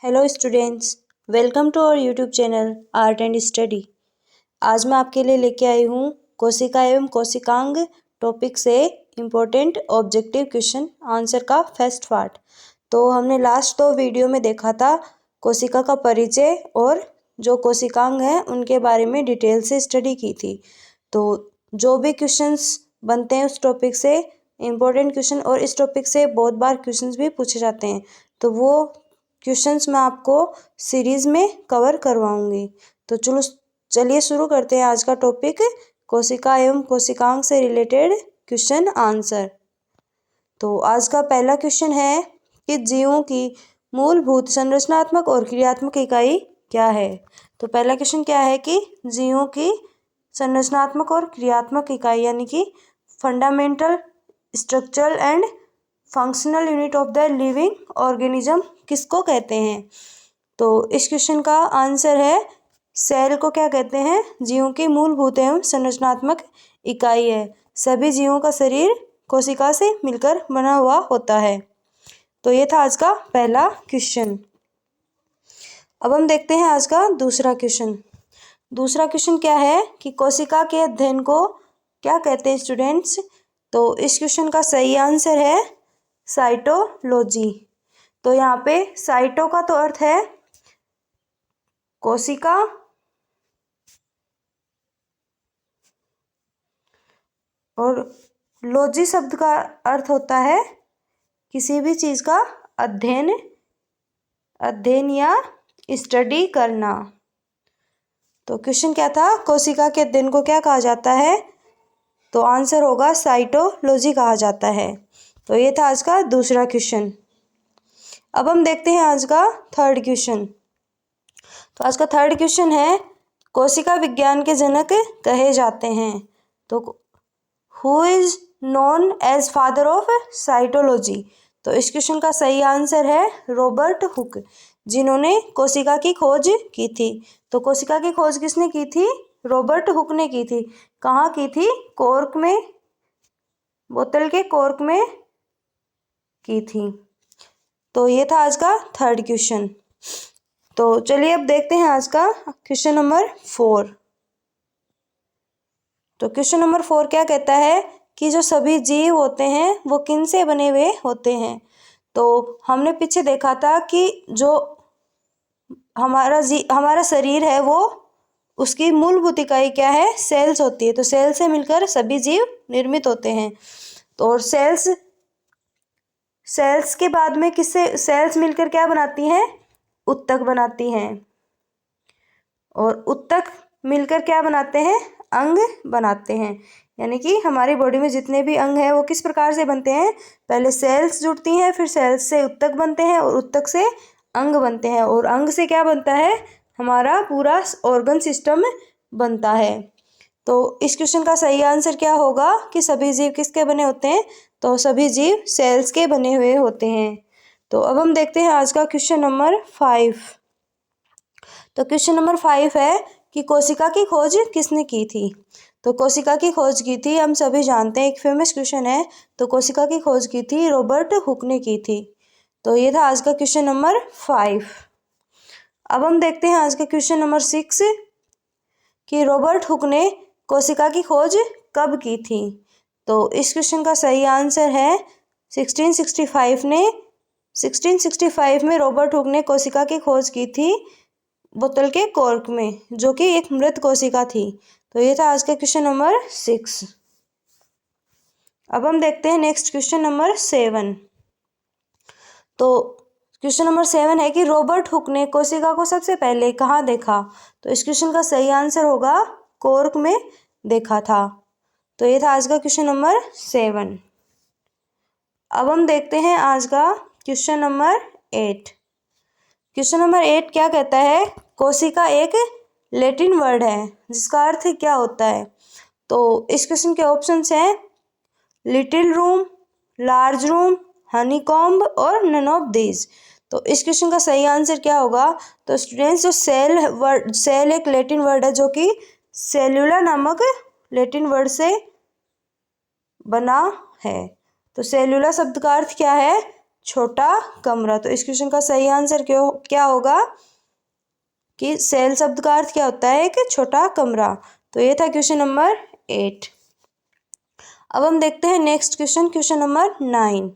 Hello students, welcome to our YouTube channel art and study. आज मैं आपके लिए लेके आई हूँ कोशिका एवं कोशिकांग टॉपिक से इम्पोर्टेंट ऑब्जेक्टिव क्वेश्चन आंसर का फर्स्ट पार्ट। तो हमने लास्ट 2 वीडियो में देखा था कोशिका का परिचय और जो कोशिकांग हैं उनके बारे में डिटेल से स्टडी की थी। तो जो भी क्वेश्चंस बनते हैं उस टॉपिक से इम्पोर्टेंट क्वेश्चन और इस टॉपिक से बहुत बार क्वेश्चंस भी पूछे जाते हैं, तो वो क्वेश्चंस मैं आपको सीरीज में कवर करवाऊंगी। तो चलिए शुरू करते हैं आज का टॉपिक, कोशिका एवं कोशिकांग से रिलेटेड क्वेश्चन आंसर। तो आज का पहला क्वेश्चन है कि जीवों की मूलभूत संरचनात्मक और क्रियात्मक इकाई क्या है। तो पहला क्वेश्चन क्या है कि जीवों की संरचनात्मक और क्रियात्मक इकाई यानी कि fundamental structural and functional unit of the living organism किसको कहते हैं। तो इस क्वेश्चन का आंसर है सेल को क्या कहते हैं, जीवों की मूलभूत एवं संरचनात्मक इकाई है। सभी जीवों का शरीर कोशिका से मिलकर बना हुआ होता है। तो ये था आज का पहला क्वेश्चन। अब हम देखते हैं आज का दूसरा क्वेश्चन। दूसरा क्वेश्चन क्या है कि कोशिका के अध्ययन को क्या कहते हैं स्टूडेंट्स। तो इस क्वेश्चन का सही आंसर है साइटोलॉजी। तो यहाँ पे साइटो का तो अर्थ है कोशिका और लॉजी शब्द का अर्थ होता है किसी भी चीज का अध्ययन या स्टडी करना। तो क्वेश्चन क्या था, कोशिका के अध्ययन को क्या कहा जाता है। तो आंसर होगा साइटोलॉजी कहा जाता है। तो ये था आज का दूसरा क्वेश्चन। अब हम देखते हैं आज का थर्ड क्वेश्चन। तो आज का थर्ड क्वेश्चन है कोशिका विज्ञान के जनक कहे जाते हैं। तो who is known as father of cytology. तो इस क्वेश्चन का सही आंसर है रॉबर्ट हुक, जिन्होंने कोशिका की खोज की थी। तो कोशिका की खोज किसने की थी, रॉबर्ट हुक ने की थी। कहाँ की थी, कॉर्क में, बोतल के कॉर्क में की थी। तो ये था आज का थर्ड क्वेश्चन। तो चलिए अब देखते हैं आज का क्वेश्चन नंबर 4। तो क्वेश्चन नंबर 4 क्या कहता है कि जो सभी जीव होते हैं वो किन से बने हुए होते हैं। तो हमने पीछे देखा था कि जो हमारा शरीर है वो उसकी मूलभूत इकाई क्या है, सेल्स होती है। तो सेल से मिलकर सभी जीव निर्मित होते हैं। तो और सेल्स के बाद में किससे सेल्स मिलकर क्या बनाती हैं, उत्तक बनाती हैं। और उत्तक मिलकर क्या बनाते हैं, अंग बनाते हैं। यानी कि हमारी बॉडी में जितने भी अंग हैं वो किस प्रकार से बनते हैं, पहले सेल्स जुड़ती हैं, फिर सेल्स से उत्तक बनते हैं और उत्तक से अंग बनते हैं और अंग से क्या बनता है, हमारा पूरा ऑर्गन सिस्टम बनता है। तो इस क्वेश्चन का सही आंसर क्या होगा कि सभी जीव किसके बने होते हैं। तो सभी जीव सेल्स के बने हुए होते हैं। तो अब हम देखते हैं आज का क्वेश्चन नंबर 5। तो क्वेश्चन नंबर 5 है कि कोशिका की खोज किसने की थी। तो कोशिका की खोज की थी, हम सभी जानते हैं, एक फेमस क्वेश्चन है। तो कोशिका की खोज की थी रॉबर्ट हुक ने की थी। तो ये था आज का क्वेश्चन नंबर 5। अब हम देखते हैं आज का क्वेश्चन नंबर 6 कि रॉबर्ट हुक ने कोशिका की खोज कब की थी। तो इस क्वेश्चन का सही आंसर है 1665 में रॉबर्ट हुक ने कोशिका की खोज की थी बोतल के कॉर्क में, जो कि एक मृत कोशिका थी। तो ये था आज का क्वेश्चन नंबर 6। अब हम देखते हैं नेक्स्ट क्वेश्चन नंबर 7। तो क्वेश्चन नंबर 7 है कि रॉबर्ट हुक ने कोशिका को सबसे पहले कहाँ देखा। तो इस क्वेश्चन का सही आंसर होगा कॉर्क में देखा था। तो ये था आज का क्वेश्चन नंबर 7। अब हम देखते हैं आज का क्वेश्चन नंबर 8। क्वेश्चन नंबर 8 क्या कहता है, कोशिका एक लैटिन वर्ड है जिसका अर्थ क्या होता है। तो इस क्वेश्चन के ऑप्शंस हैं little room, large room, honeycomb और नन ऑफ दीज। तो इस क्वेश्चन का सही आंसर क्या होगा। तो स्टूडेंट्स जो सेल एक लैटिन वर्ड है जो कि सेल्यूला नामक लैटिन वर्ड से बना है। तो सेल्यूला शब्द का अर्थ क्या है, छोटा कमरा। तो इस क्वेश्चन का सही आंसर क्या होगा कि सेल शब्द का अर्थ क्या होता है, एक छोटा कमरा। तो ये था क्वेश्चन नंबर 8। अब हम देखते हैं next question, question number 9।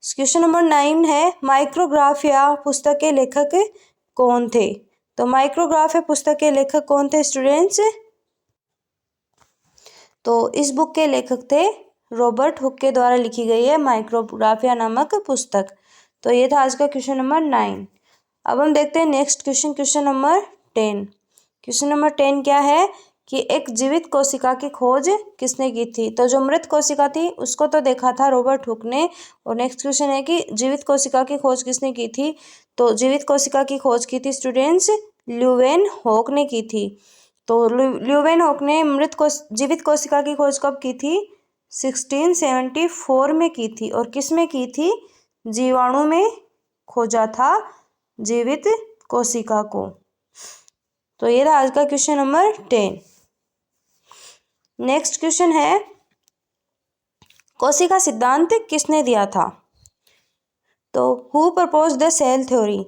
Question number 9 है माइक्रोग्राफ या पुस्तक के लेखक कौन थे। तो माइक्रोग्राफ या पुस्तक के लेखक कौन थे स्टूडेंट्स? तो इस बुक के लेखक थे रॉबर्ट हुक के द्वारा लिखी गई है माइक्रोग्राफिया नामक पुस्तक। तो ये था आज का क्वेश्चन नंबर 9। अब हम देखते हैं next question, question number 10। Question number 10 क्या है कि एक जीवित कोशिका की खोज किसने की थी। तो जो मृत कोशिका थी उसको तो देखा था रॉबर्ट हुक ने। और नेक्स्ट क्वेश्चन है कि जीवित कोशिका की खोज किसने की थी। तो जीवित कोशिका की खोज की थी स्टूडेंट्स ल्यूवेनहॉक ने की थी। तो ल्यूवेनहॉक ने जीवित कोशिका की खोज कब की थी? 1674 में की थी। और किस में की थी? जीवाणु में खोजा था जीवित कोशिका को। तो ये था आज का क्वेश्चन नंबर 10। नेक्स्ट क्वेश्चन है कोशिका सिद्धांत किसने दिया था। तो who propose the cell theory.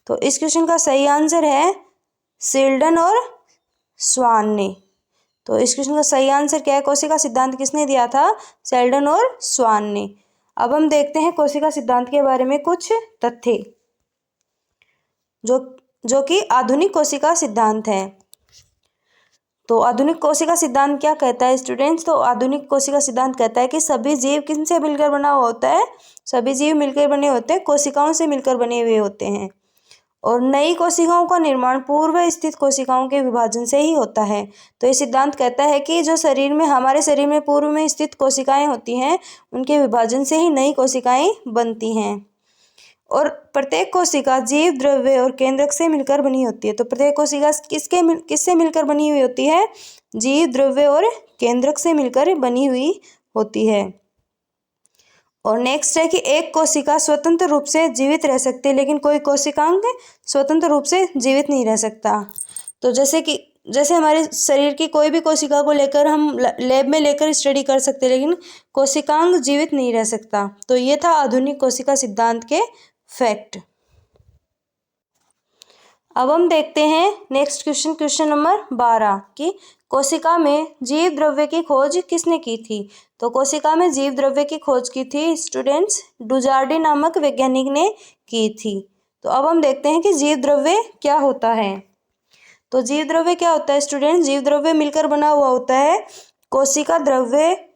तो इस क्वेश्चन का सही आंसर है शेल्डन और स्वान ने। तो इस क्वेश्चन का सही आंसर क्या है, कोशिका सिद्धांत किसने दिया था? शेल्डन और स्वान ने। अब हम देखते हैं कोशिका सिद्धांत के बारे में कुछ तथ्य जो कि आधुनिक कोशिका सिद्धांत है। तो आधुनिक कोशिका सिद्धांत क्या कहता है स्टूडेंट्स? तो आधुनिक कोशिका सिद्धांत कहता है कि सभी जीव किनसे मिलकर बना हुआ होता है? सभी जीव मिलकर बने होते हैं, कोशिकाओं से मिलकर बने हुए होते हैं। और नई कोशिकाओं का निर्माण पूर्व स्थित कोशिकाओं के विभाजन से ही होता है। तो ये सिद्धांत कहता है कि जो हमारे शरीर में पूर्व में स्थित कोशिकाएं होती हैं उनके विभाजन से ही नई कोशिकाएं बनती हैं। और प्रत्येक कोशिका जीव द्रव्य और केंद्रक से मिलकर बनी होती है। तो प्रत्येक कोशिका किससे मिलकर बनी हुई होती है? जीव द्रव्य और केंद्रक से मिलकर बनी हुई होती है। और नेक्स्ट है कि एक कोशिका स्वतंत्र रूप से जीवित रह सकती है लेकिन कोई कोशिकांग स्वतंत्र रूप से जीवित नहीं रह सकता। तो जैसे हमारे शरीर की कोई भी कोशिका को लेकर हम लैब में लेकर स्टडी कर सकते हैं लेकिन कोशिकांग जीवित नहीं रह सकता। तो ये था आधुनिक कोशिका सिद्धांत के फैक्ट। अब हम देखते हैं नेक्स्ट क्वेश्चन, क्वेश्चन नंबर 12 कि कोशिका में जीव द्रव्य की खोज किसने की थी। तो कोशिका में जीव द्रव्य की खोज की थी स्टूडेंट्स डुजार्डी नामक वैज्ञानिक ने की थी। तो अब हम देखते हैं कि जीव द्रव्य क्या होता है। तो जीव द्रव्य क्या होता है स्टूडेंट्स? जीव द्रव्य मिलकर बना हुआ होता है कोशिका द्रव्य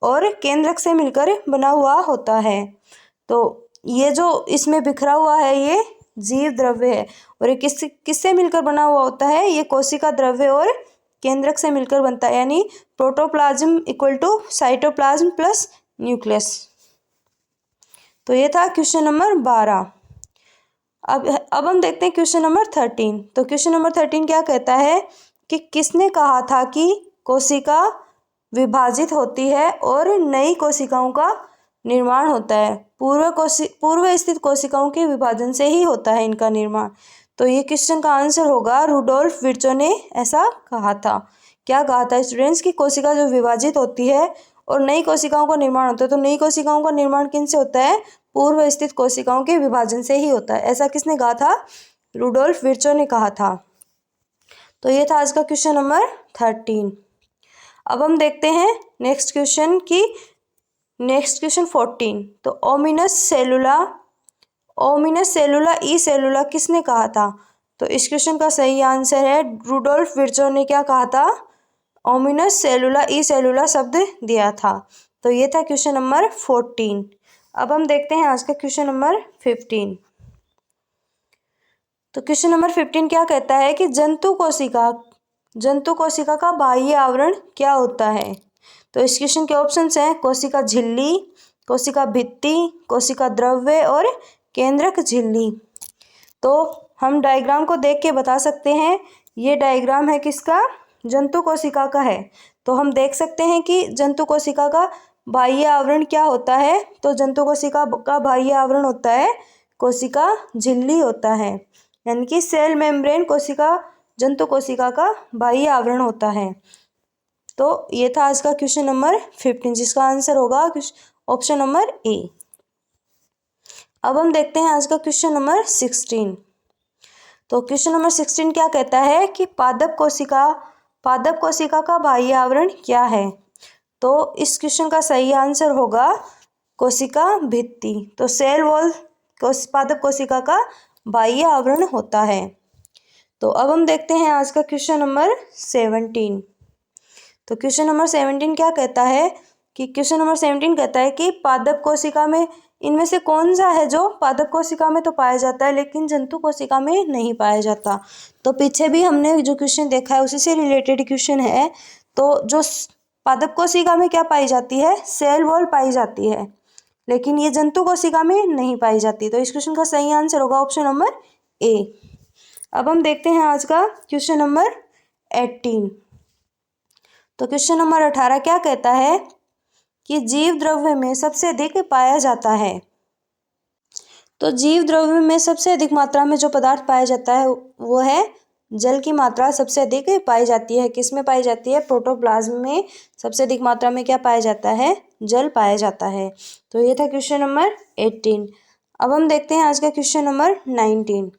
और केंद्रक से मिलकर बना हुआ होता है। तो ये जो इसमें बिखरा हुआ है ये जीव द्रव्य है। और ये किससे मिलकर बना हुआ होता है? ये कोशिका द्रव्य और केंद्रक से मिलकर बनता है, यानी protoplasm equal to cytoplasm plus nucleus. तो ये था क्वेश्चन नंबर 12। अब हम देखते हैं क्वेश्चन नंबर 13। तो क्वेश्चन नंबर 13 क्या कहता है कि किसने कहा था कि कोशिका विभाजित होती है और नई कोशिकाओं का निर्माण होता है? पूर्व स्थित कोशिकाओं के विभाजन से ही होता है इनका निर्माण। तो ये क्वेश्चन का आंसर होगा रुडोल्फ विर्चो ने ऐसा कहा था। क्या कहा था स्टूडेंट्स? की कोशिका जो विभाजित होती है और नई कोशिकाओं का निर्माण होता है। तो नई कोशिकाओं का निर्माण किनसे होता है? पूर्व स्थित कोशिकाओं के विभाजन से ही होता है। ऐसा किसने कहा था? रुडोल्फ विर्चो ने कहा था। तो ये था आज का क्वेश्चन नंबर 13। अब हम देखते हैं नेक्स्ट क्वेश्चन 14। तो ओमिनस सेलुला ई सेलुला किसने कहा था? तो इस क्वेश्चन का सही आंसर है रुडोल्फ विर्चो ने क्या कहा था? ओमिनस सेलुला ई सेलुला शब्द दिया था। तो ये था क्वेश्चन नंबर 14। अब हम देखते हैं आज का क्वेश्चन नंबर 15। तो क्वेश्चन नंबर 15 क्या कहता है कि जंतु कोशिका का बाह्य आवरण क्या होता है? तो इस क्वेश्चन के ऑप्शंस हैं कोशिका झिल्ली, कोशिका भित्ति, कोशिका द्रव्य और केंद्रक झिल्ली। तो हम डायग्राम को देख के बता सकते हैं। ये डायग्राम है किसका? जंतु कोशिका का है। तो हम देख सकते हैं कि जंतु कोशिका का बाह्य आवरण क्या होता है। तो जंतु कोशिका का बाह्य आवरण होता है कोशिका झिल्ली होता है, यानी कि सेल मेम्ब्रेन जंतु कोशिका का बाह्य आवरण होता है। तो ये था आज का क्वेश्चन नंबर 15 जिसका आंसर होगा ऑप्शन नंबर ए। अब हम देखते हैं आज का क्वेश्चन नंबर 16। तो क्वेश्चन नंबर 16 क्या कहता है कि पादप कोशिका का बाह्य आवरण क्या है। तो इस क्वेश्चन का सही आंसर होगा कोशिका भित्ति। तो सेल वॉल पादप कोशिका का बाह्य आवरण होता है। तो अब हम देखते हैं आज का क्वेश्चन नंबर 17। तो क्वेश्चन नंबर 17 क्या कहता है कि पादप कोशिका में इनमें से कौन सा है जो पादप कोशिका में तो पाया जाता है लेकिन जंतु कोशिका में नहीं पाया जाता। तो पीछे भी हमने जो क्वेश्चन देखा है उसी से रिलेटेड क्वेश्चन है। तो जो पादप कोशिका में क्या पाई जाती है, सेल वॉल पाई जाती है, लेकिन ये जंतु कोशिका में नहीं पाई जाती। तो इस क्वेश्चन का सही आंसर होगा ऑप्शन नंबर ए। अब हम देखते हैं आज का क्वेश्चन नंबर 18। तो क्वेश्चन नंबर 18 क्या कहता है कि जीव द्रव्य में सबसे अधिक पाया जाता है। तो जीव द्रव्य में सबसे अधिक मात्रा में जो पदार्थ पाया जाता है वो है जल की मात्रा सबसे अधिक पाई जाती है। किस में पाई जाती है, प्रोटोप्लाज्म में सबसे अधिक मात्रा में क्या पाया जाता है, जल पाया जाता है। तो ये था क्वेश्चन नंबर 18। अब हम देखते हैं आज का क्वेश्चन नंबर 19।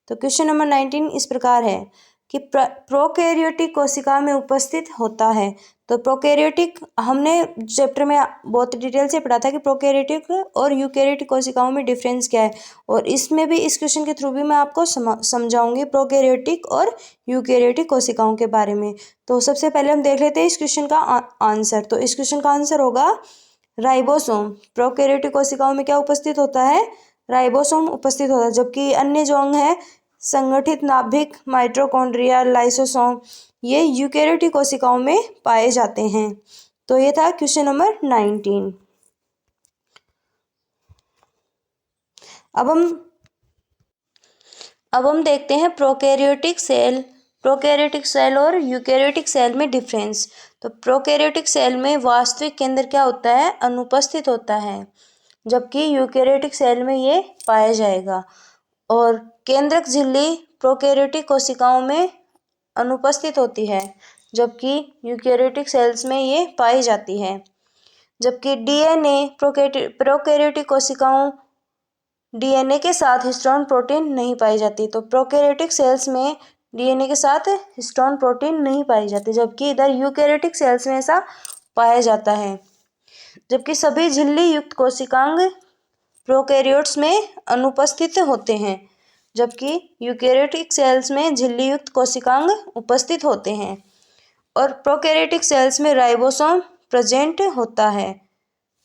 तो क्वेश्चन नंबर 19 इस प्रकार है कि प्रोकैरियोटिक कोशिका में उपस्थित होता है। तो प्रोकैरियोटिक हमने चैप्टर में बहुत डिटेल से पढ़ा था कि प्रोकैरियोटिक और यूकैरियोटिक कोशिकाओं में डिफरेंस क्या है, और इसमें भी इस क्वेश्चन के थ्रू भी मैं आपको समझाऊंगी प्रोकैरियोटिक और यूकैरियोटिक कोशिकाओं के बारे में। तो सबसे पहले हम देख लेते हैं इस क्वेश्चन का आंसर। तो इस क्वेश्चन का आंसर होगा राइबोसोम। प्रोकैरियोटिक कोशिकाओं में क्या उपस्थित होता है, राइबोसोम उपस्थित होता है, जबकि अन्य जो अंग है संगठित नाभिक, माइटोकॉन्ड्रिया, लाइसोसोम, ये यूकैरियोटिक कोशिकाओं में पाए जाते हैं। तो ये था क्वेश्चन नंबर 19। अब हम देखते हैं प्रोकैरियोटिक सेल और यूकैरियोटिक सेल में डिफरेंस। तो प्रोकैरियोटिक सेल में वास्तविक केंद्र क्या होता है, अनुपस्थित होता है, जबकि यूकैरियोटिक सेल में ये पाया जाएगा। और केंद्रक झिल्ली प्रोकैरियोटिक कोशिकाओं में अनुपस्थित होती है, जबकि यूकैरियोटिक सेल्स में ये पाई जाती है। जबकि डीएनए प्रोकैरियोटिक कोशिकाओं डीएनए के साथ हिस्टोन प्रोटीन नहीं पाई जाती। तो प्रोकैरियोटिक सेल्स में डीएनए के साथ हिस्टोन प्रोटीन नहीं पाई जाती, जबकि इधर यूकैरियोटिक सेल्स में ऐसा पाया जाता है। जबकि सभी झिल्ली युक्त कोशिकांग प्रोकैरियोट्स में अनुपस्थित होते हैं, जबकि यूकैरियोटिक सेल्स में झिल्ली युक्त कोशिकांग उपस्थित होते हैं। और प्रोकैरियोटिक सेल्स में राइबोसोम प्रेजेंट होता है,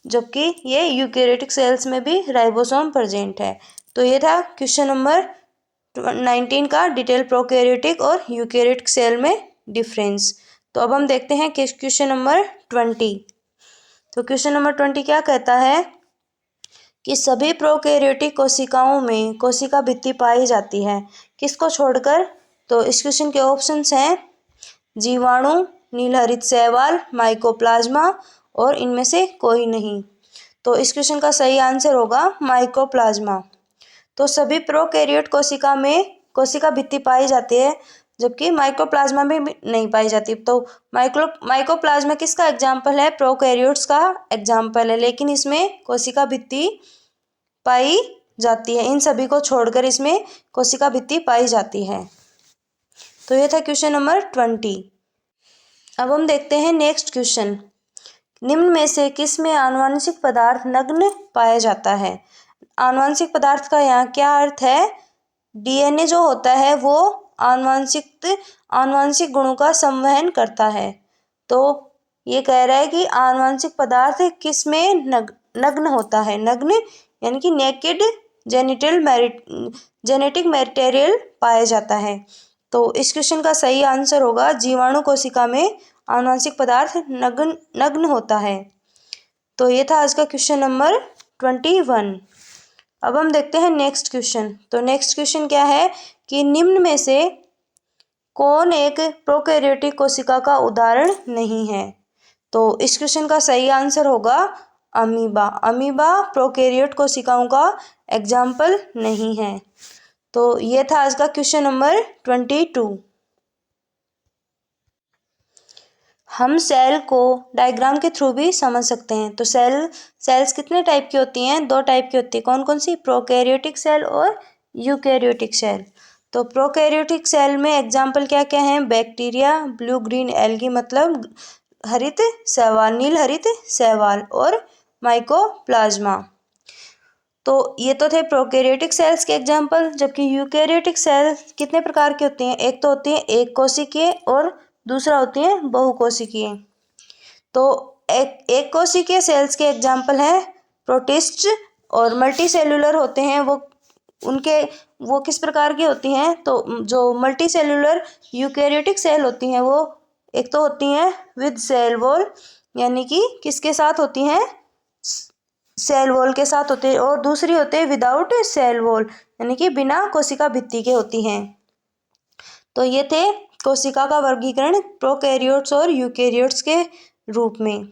जबकि ये यूकैरियोटिक सेल्स में भी राइबोसोम प्रेजेंट है। तो ये था क्वेश्चन नंबर 19 का डिटेल प्रोकैरियोटिक और यूकैरियोटिक सेल में डिफरेंस। तो अब हम देखते हैं क्वेश्चन नंबर 20। तो क्वेश्चन नंबर 20 क्या कहता है कि सभी प्रोकैरियोटिक कोशिकाओं में कोशिका भित्ति पाई जाती है, किसको छोड़कर। तो इस क्वेश्चन के ऑप्शंस हैं जीवाणु, नीलहरित शैवाल, माइकोप्लाज्मा और इनमें से कोई नहीं। तो इस क्वेश्चन का सही आंसर होगा माइकोप्लाज्मा। तो सभी प्रोकैरियोट कोशिका में कोशिका भित्ति पाई जाती है, जबकि माइकोप्लाज्मा में नहीं पाई जाती। तो माइकोप्लाज्मा किसका एग्जाम्पल है, प्रोकैरियोट्स का एग्जाम्पल है, लेकिन इसमें कोशिका भित्ति पाई जाती है। इन सभी को छोड़कर इसमें कोशिका भित्ति पाई जाती है। तो ये था क्वेश्चन नंबर 20। अब हम देखते हैं नेक्स्ट क्वेश्चन। निम्न में से किस में आनुवंशिक पदार्थ नग्न पाया जाता है। आनुवंशिक पदार्थ का यहाँ क्या अर्थ है, डीएनए जो होता है वो आनुवंशिक गुणों का संवहन करता है। तो ये कह रहा है कि आनुवंशिक पदार्थ किस में नग्न होता है, नग्न यानी कि नेकेड जेनेटिक मटेरियल पाया जाता है। तो इस क्वेश्चन का सही आंसर होगा जीवाणु कोशिका में आनुवंशिक पदार्थ नग्न होता है। तो ये था आज का क्वेश्चन नंबर 21। अब हम देखते हैं नेक्स्ट क्वेश्चन। तो नेक्स्ट क्वेश्चन क्या है कि निम्न में से कौन एक प्रोकैरियोटिक कोशिका का उदाहरण नहीं है। तो इस क्वेश्चन का सही आंसर होगा अमीबा। अमीबा प्रोकैरियोट कोशिकाओं का एग्जाम्पल नहीं है। तो ये था आज का क्वेश्चन नंबर 22। हम सेल को डायग्राम के थ्रू भी समझ सकते हैं। तो सेल्स कितने टाइप की होती हैं? 2 टाइप की होती है। कौन कौन सी? प्रोकैरियोटिक सेल और यूकैरियोटिक सेल। तो प्रोकैरियोटिक सेल में एग्जाम्पल क्या क्या हैं? बैक्टीरिया, ब्लू ग्रीन एल्गी मतलब हरित शैवाल, नील हरित शैवाल, और माइकोप्लाज्मा। तो ये तो थे प्रोकैरियोटिक सेल्स के एग्जाम्पल। जबकि यूकैरियोटिक सेल कितने प्रकार की होती हैं? एक तो होती है एक कोशिकीय और दूसरा होती है बहुकोशिकीय। तो एक कोशिकीय सेल्स के एग्जाम्पल हैं प्रोटिस्ट, और मल्टी सेलुलर होते हैं वो किस प्रकार की होती हैं? तो जो मल्टी सेलुलर यूकैरियोटिक सेल होती हैं वो एक तो होती हैं विद सेल वॉल, यानी कि किसके साथ होती हैं? सेल वॉल के साथ होते हैं, और दूसरी होते हैं विदाउट सेल वॉल, यानी कि बिना कोशिका भित्ति के होती हैं। तो ये थे कोशिका का वर्गीकरण प्रोकैरियोट्स और यूकैरियोट्स के रूप में।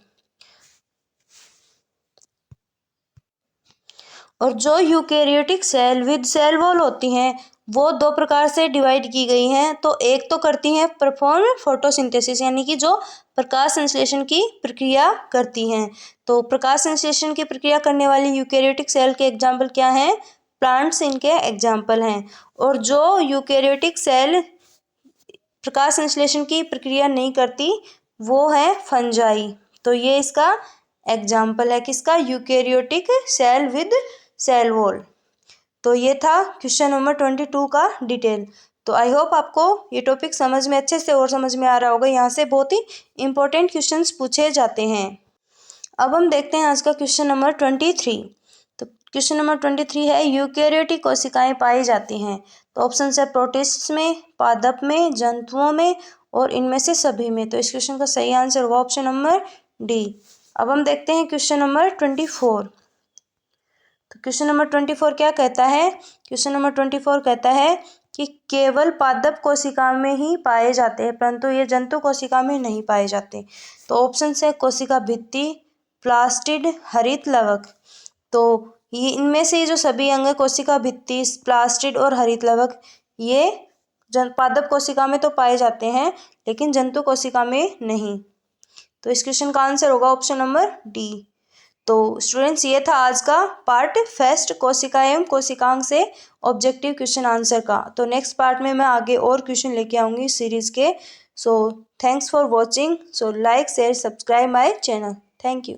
और जो eukaryotic cell with cell wall होती हैं वो 2 प्रकार से डिवाइड की गई हैं। तो एक तो करती हैं परफॉर्म फोटोसिंथेसिस, यानी कि जो प्रकाश संश्लेषण की प्रक्रिया करती हैं। तो प्रकाश संश्लेषण की प्रक्रिया करने वाली यूकैरियोटिक सेल के एग्जाम्पल क्या हैं? प्लांट्स इनके एग्जाम्पल हैं। और जो यूकैरियोटिक सेल प्रकाश संश्लेषण की प्रक्रिया नहीं करती वो है फंजाई। तो ये इसका एग्जाम्पल है किसका? Eukaryotic cell with cell wall. तो ये था क्वेश्चन नंबर 22 का डिटेल। तो आई होप आपको ये टॉपिक समझ में अच्छे से और समझ में आ रहा होगा। यहाँ से बहुत ही इंपॉर्टेंट क्वेश्चंस पूछे जाते हैं। अब हम देखते हैं आज का क्वेश्चन नंबर 23। तो क्वेश्चन नंबर 23 है यूकैरियोटिक कोशिकाएं पाई जाती हैं। तो ऑप्शन है प्रोटिस्ट्स में, पादप में, जंतुओं में, और इनमें से सभी में। तो इस क्वेश्चन का सही आंसर होगा ऑप्शन नंबर डी। अब हम देखते हैं क्वेश्चन नंबर 24। तो क्वेश्चन नंबर 24 क्या कहता है? क्वेश्चन नंबर 24 कहता है कि केवल पादप कोशिका में ही पाए जाते हैं, परंतु ये जंतु कोशिका में नहीं पाए जाते। तो ऑप्शन है कोशिका भित्ति, प्लास्टिड, हरित लवक। तो ये इनमें से जो सभी अंग कोशिका भित्ति, प्लास्टिड और हरित लवक ये पादप कोशिका में तो पाए जाते हैं लेकिन जंतु कोशिका में नहीं। तो इस क्वेश्चन का आंसर होगा ऑप्शन नंबर डी। तो स्टूडेंट्स ये था आज का पार्ट फर्स्ट कोशिका एवं कोशिकांग से ऑब्जेक्टिव क्वेश्चन आंसर का। तो नेक्स्ट पार्ट में मैं आगे और क्वेश्चन लेके आऊँगी सीरीज के। So thanks for watching. So like share subscribe my channel. Thank you.